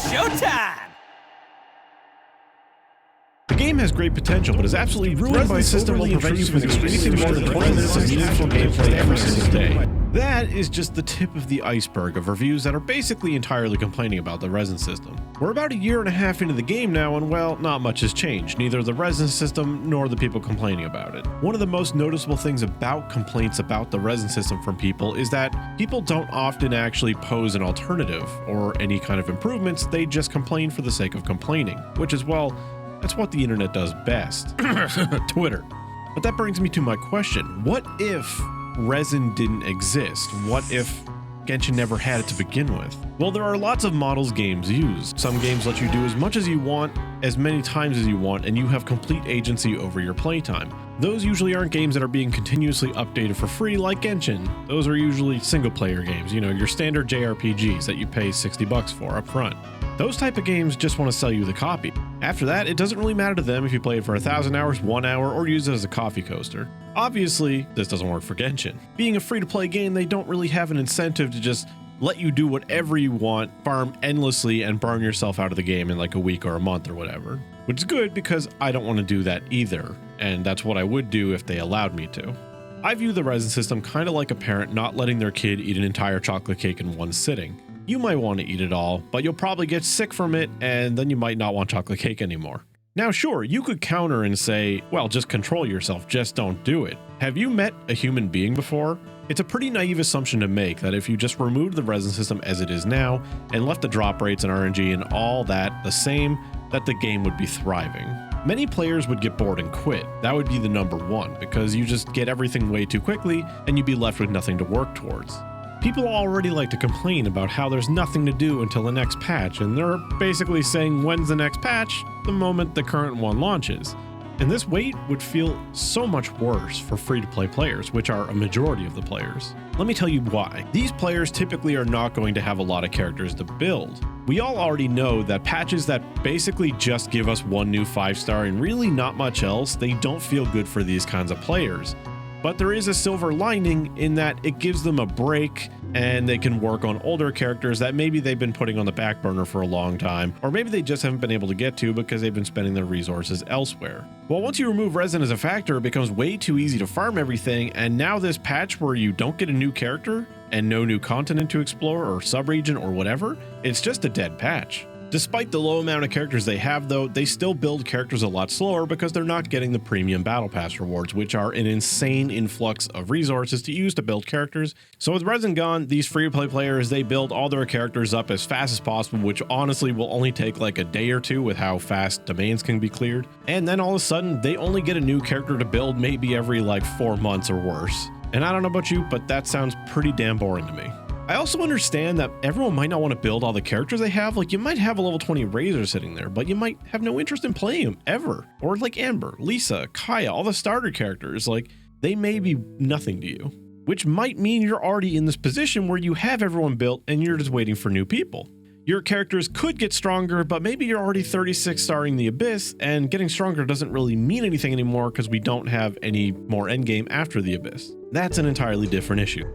showtime! The game has great potential, but is absolutely ruined by the system will prevent you from experiencing more than 20 minutes of meaningful gameplay every single day. That is just the tip of the iceberg of reviews that are basically entirely complaining about the Resin system. We're about a year and a half into the game now, and well, not much has changed, neither the Resin system nor the people complaining about it. One of the most noticeable things about complaints about the Resin system from people is that people don't often actually pose an alternative or any kind of improvements, they just complain for the sake of complaining, which is, well, that's what the internet does best. Twitter. But that brings me to my question. What if Resin didn't exist? What if Genshin never had it to begin with? Well, there are lots of models games use. Some games let you do as much as you want, as many times as you want, and you have complete agency over your playtime. Those usually aren't games that are being continuously updated for free like Genshin. Those are usually single player games, you know, your standard JRPGs that you pay $60 for up front. Those type of games just want to sell you the copy. After that, it doesn't really matter to them if you play it for 1,000 hours, 1 hour, or use it as a coffee coaster. Obviously, this doesn't work for Genshin. Being a free-to-play game, they don't really have an incentive to just let you do whatever you want, farm endlessly, and burn yourself out of the game in like a week or a month or whatever. Which is good because I don't want to do that either, and that's what I would do if they allowed me to. I view the Resin system kind of like a parent not letting their kid eat an entire chocolate cake in one sitting. You might want to eat it all, but you'll probably get sick from it, and then you might not want chocolate cake anymore. Now sure, you could counter and say, well, just control yourself, just don't do it. Have you met a human being before? It's a pretty naive assumption to make that if you just removed the Resin system as it is now, and left the drop rates and RNG and all that the same, that the game would be thriving. Many players would get bored and quit. That would be the number one, because you just get everything way too quickly, and you'd be left with nothing to work towards. People already like to complain about how there's nothing to do until the next patch, and they're basically saying when's the next patch? The moment the current one launches. And this wait would feel so much worse for free-to-play players, which are a majority of the players. Let me tell you why. These players typically are not going to have a lot of characters to build. We all already know that patches that basically just give us one new 5-star and really not much else, they don't feel good for these kinds of players. But there is a silver lining in that it gives them a break and they can work on older characters that maybe they've been putting on the back burner for a long time, or maybe they just haven't been able to get to because they've been spending their resources elsewhere. Well, once you remove Resin as a factor, it becomes way too easy to farm everything, and now this patch where you don't get a new character and no new continent to explore or sub-region or whatever, it's just a dead patch. Despite the low amount of characters they have though, they still build characters a lot slower because they're not getting the premium battle pass rewards, which are an insane influx of resources to use to build characters. So with Resin gone, these free-to-play players, they build all their characters up as fast as possible, which honestly will only take like a day or two with how fast domains can be cleared. And then all of a sudden, they only get a new character to build maybe every like 4 months or worse. And I don't know about you, but that sounds pretty damn boring to me. I also understand that everyone might not want to build all the characters they have. Like, you might have a level 20 Razor sitting there, but you might have no interest in playing them ever. Or like Amber, Lisa, Kaya, all the starter characters, like they may be nothing to you, which might mean you're already in this position where you have everyone built and you're just waiting for new people. Your characters could get stronger, but maybe you're already 36 starring the Abyss, and getting stronger doesn't really mean anything anymore because we don't have any more endgame after the Abyss. That's an entirely different issue.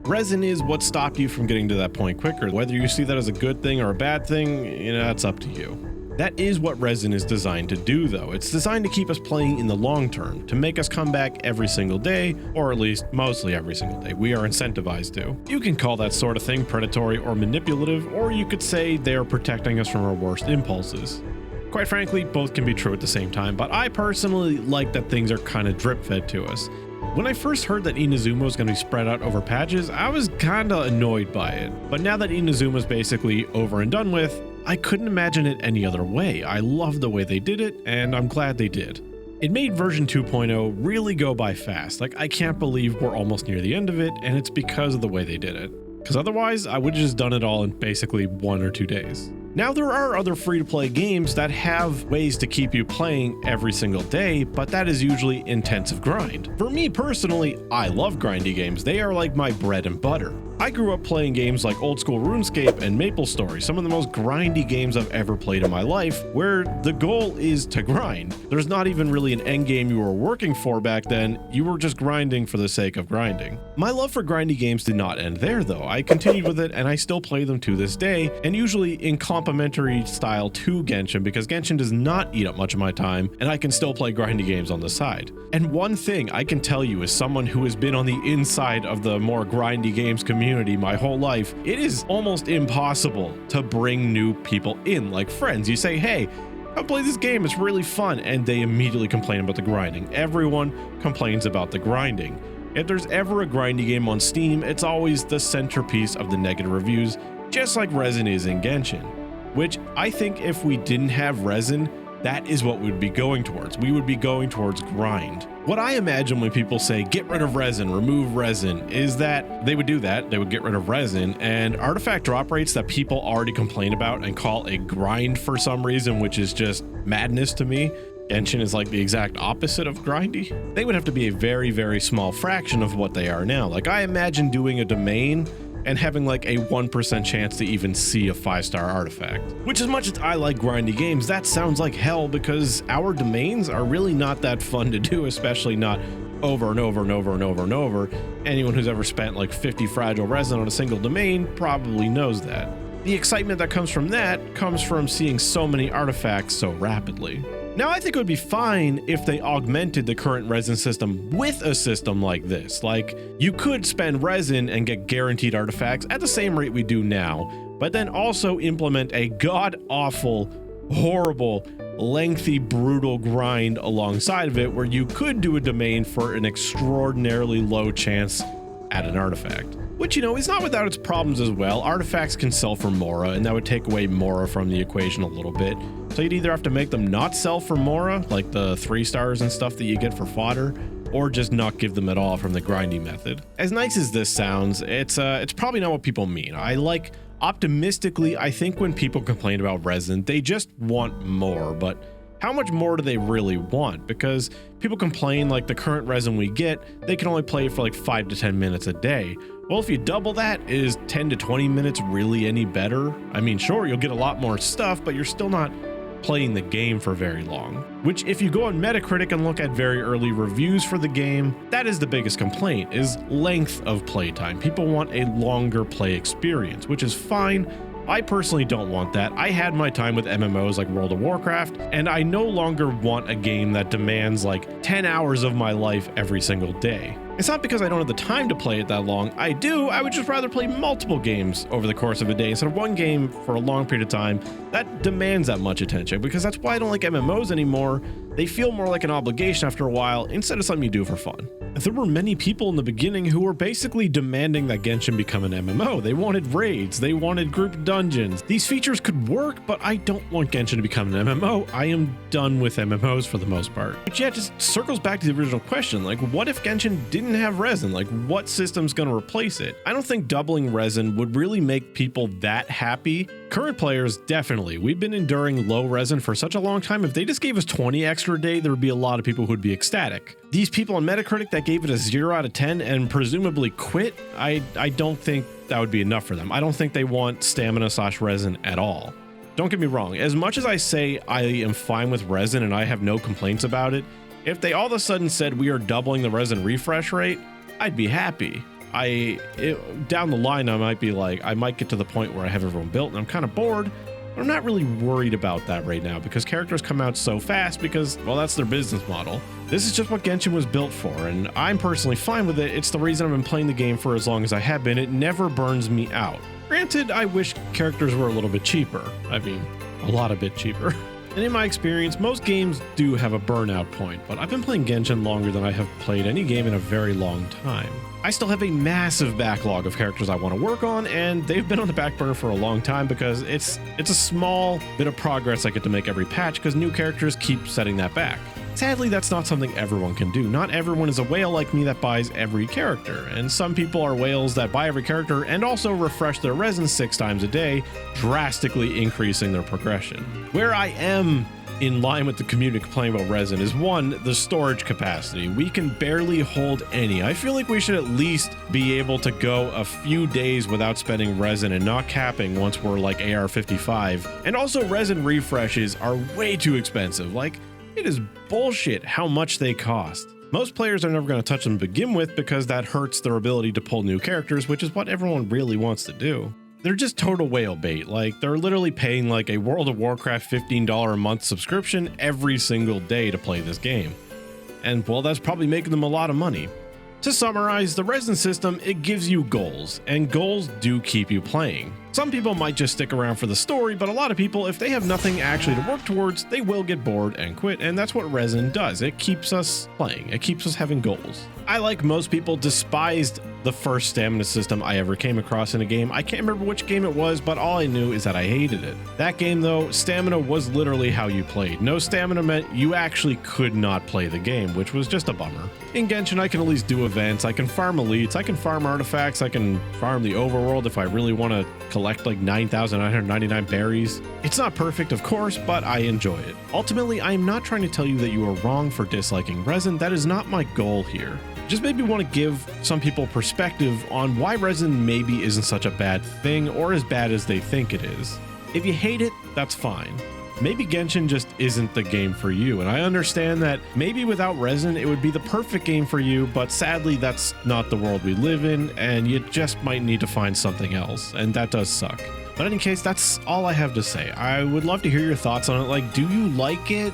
Resin is what stopped you from getting to that point quicker. Whether you see that as a good thing or a bad thing, you know, that's up to you. That is what Resin is designed to do though. It's designed to keep us playing in the long term, to make us come back every single day, or at least mostly every single day. We are incentivized to. You can call that sort of thing predatory or manipulative, or you could say they are protecting us from our worst impulses. Quite frankly, both can be true at the same time, but I personally like that things are kind of drip fed to us. When I first heard that Inazuma was going to be spread out over patches, I was kinda annoyed by it. But now that Inazuma is basically over and done with, I couldn't imagine it any other way. I love the way they did it, and I'm glad they did. It made version 2.0 really go by fast. Like, I can't believe we're almost near the end of it, and it's because of the way they did it. Because otherwise, I would have just done it all in basically 1 or 2 days. Now, there are other free-to-play games that have ways to keep you playing every single day, but that is usually intensive grind. For me personally, I love grindy games. They are like my bread and butter. I grew up playing games like old school RuneScape and MapleStory, some of the most grindy games I've ever played in my life, where the goal is to grind. There's not even really an end game you were working for back then, you were just grinding for the sake of grinding. My love for grindy games did not end there though. I continued with it and I still play them to this day, and usually in complementary style to Genshin because Genshin does not eat up much of my time and I can still play grindy games on the side. And one thing I can tell you as someone who has been on the inside of the more grindy games community my whole life, it is almost impossible to bring new people in, like friends. You say, hey, come play this game, it's really fun, and they immediately complain about the grinding. Everyone complains about the grinding. If there's ever a grindy game on Steam, it's always the centerpiece of the negative reviews, just like Resin is in Genshin, which I think if we didn't have Resin, that is what we'd be going towards. We would be going towards grind. What I imagine when people say get rid of Resin, remove Resin, is that they would do that. They would get rid of Resin, and artifact drop rates that people already complain about and call a grind for some reason, which is just madness to me. Genshin is like the exact opposite of grindy. They would have to be a very, very small fraction of what they are now. Like I imagine doing a domain and having like a 1% chance to even see a 5-star artifact. Which, as much as I like grindy games, that sounds like hell because our domains are really not that fun to do, especially not over and over and over and over and over. Anyone who's ever spent like 50 fragile resin on a single domain probably knows that. The excitement that comes from that comes from seeing so many artifacts so rapidly. Now, I think it would be fine if they augmented the current resin system with a system like this. Like, you could spend resin and get guaranteed artifacts at the same rate we do now, but then also implement a god-awful, horrible, lengthy, brutal grind alongside of it where you could do a domain for an extraordinarily low chance at an artifact. Which, you know, is not without its problems as well. Artifacts can sell for Mora, and that would take away Mora from the equation a little bit. So you'd either have to make them not sell for Mora, like the 3 stars and stuff that you get for fodder, or just not give them at all from the grindy method. As nice as this sounds, it's probably not what people mean. Optimistically, I think when people complain about resin, they just want more, but how much more do they really want? Because people complain like the current resin we get, they can only play for like 5 to 10 minutes a day. Well, if you double that, is 10 to 20 minutes really any better? I mean, sure, you'll get a lot more stuff, but you're still not playing the game for very long. Which, if you go on Metacritic and look at very early reviews for the game, that is the biggest complaint, is length of playtime. People want a longer play experience, which is fine. I personally don't want that. I had my time with MMOs like World of Warcraft, and I no longer want a game that demands like 10 hours of my life every single day. It's not because I don't have the time to play it that long. I do. I would just rather play multiple games over the course of a day instead of one game for a long period of time that demands that much attention, because that's why I don't like MMOs anymore. They feel more like an obligation after a while instead of something you do for fun. There were many people in the beginning who were basically demanding that Genshin become an MMO. They wanted raids, they wanted group dungeons. These features could work, but I don't want Genshin to become an MMO. I am done with MMOs for the most part. But yeah, it just circles back to the original question. Like, what if Genshin didn't have resin? Like, what system's going to replace it? I don't think doubling resin would really make people that happy. Current players, definitely. We've been enduring low resin for such a long time. If they just gave us 20 extra a day, there would be a lot of people who would be ecstatic. These people on Metacritic that gave it a 0 out of 10 and presumably quit, I don't think that would be enough for them. I don't think they want stamina/resin at all. Don't get me wrong. As much as I say I am fine with resin and I have no complaints about it, if they all of a sudden said we are doubling the resin refresh rate, I'd be happy. Down the line, I might get to the point where I have everyone built and I'm kind of bored, but I'm not really worried about that right now because characters come out so fast because, well, that's their business model. This is just what Genshin was built for, and I'm personally fine with it. It's the reason I've been playing the game for as long as I have been. It never burns me out. Granted, I wish characters were a little bit cheaper. I mean, a lot a bit cheaper. And in my experience, most games do have a burnout point, but I've been playing Genshin longer than I have played any game in a very long time. I still have a massive backlog of characters I want to work on, and they've been on the back burner for a long time because it's a small bit of progress I get to make every patch because new characters keep setting that back. Sadly, that's not something everyone can do. Not everyone is a whale like me that buys every character, and some people are whales that buy every character and also refresh their resin 6 times a day, drastically increasing their progression. Where I am in line with the community complaining about resin is, one, the storage capacity. We can barely hold any. I feel like we should at least be able to go a few days without spending resin and not capping once we're like AR55. And also, resin refreshes are way too expensive. Like, it is bullshit how much they cost. Most players are never going to touch them to begin with because that hurts their ability to pull new characters, which is what everyone really wants to do. They're just total whale bait. Like, they're literally paying like a World of Warcraft $15 a month subscription every single day to play this game. And well, that's probably making them a lot of money. To summarize, the Resin system, it gives you goals, and goals do keep you playing. Some people might just stick around for the story, but a lot of people, if they have nothing actually to work towards, they will get bored and quit, and that's what Resin does. It keeps us playing. It keeps us having goals. I, like most people, despised the first stamina system I ever came across in a game. I can't remember which game it was, but all I knew is that I hated it. That game, though, stamina was literally how you played. No stamina meant you actually could not play the game, which was just a bummer. In Genshin, I can at least do events, I can farm elites, I can farm artifacts, I can farm the overworld if I really want to collect like 9,999 berries. It's not perfect, of course, but I enjoy it. Ultimately, I am not trying to tell you that you are wrong for disliking Resin. That is not my goal here. Just maybe want to give some people perspective on why Resin maybe isn't such a bad thing or as bad as they think it is. If you hate it, that's fine. Maybe Genshin just isn't the game for you, and I understand that maybe without Resin it would be the perfect game for you, but sadly that's not the world we live in, and you just might need to find something else, and that does suck. But in any case, that's all I have to say. I would love to hear your thoughts on it. Like, do you like it?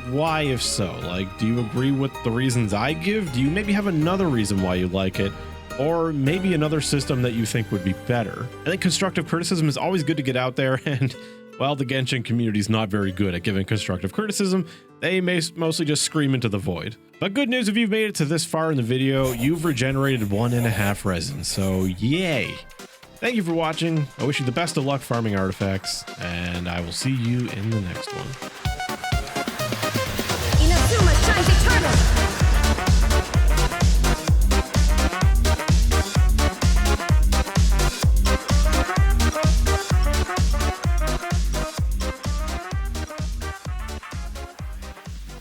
Why, if so? Like, do you agree with the reasons I give? Do you maybe have another reason why you like it? Or maybe another system that you think would be better? I think constructive criticism is always good to get out there, and while the Genshin community is not very good at giving constructive criticism, they mostly just scream into the void. But good news, if you've made it to this far in the video, you've regenerated 1.5 resin, so yay! Thank you for watching. I wish you the best of luck farming artifacts, and I will see you in the next one. Inazuma shines eternal!